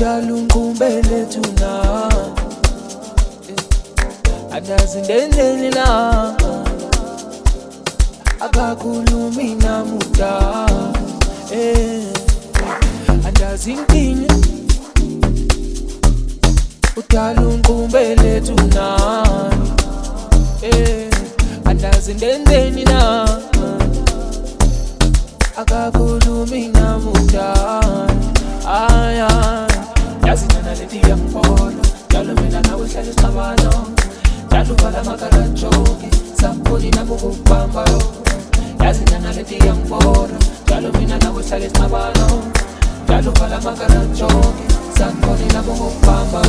udala unqumbele thuna andazi ndenzeni na akakhulumi namuda andazi ngini udala unqumbele thuna andazi ndenzeni na akakhulumi namuda yazi nana leti yangibona njalo mina nawe hlala isixabano njalo uvala amagarajoke sakhoni nabo kokubamba yazi nana leti yangibona njalo mina nawe hlala isixabano njalo uvala amagarajoke sakhoni nabo kokubamba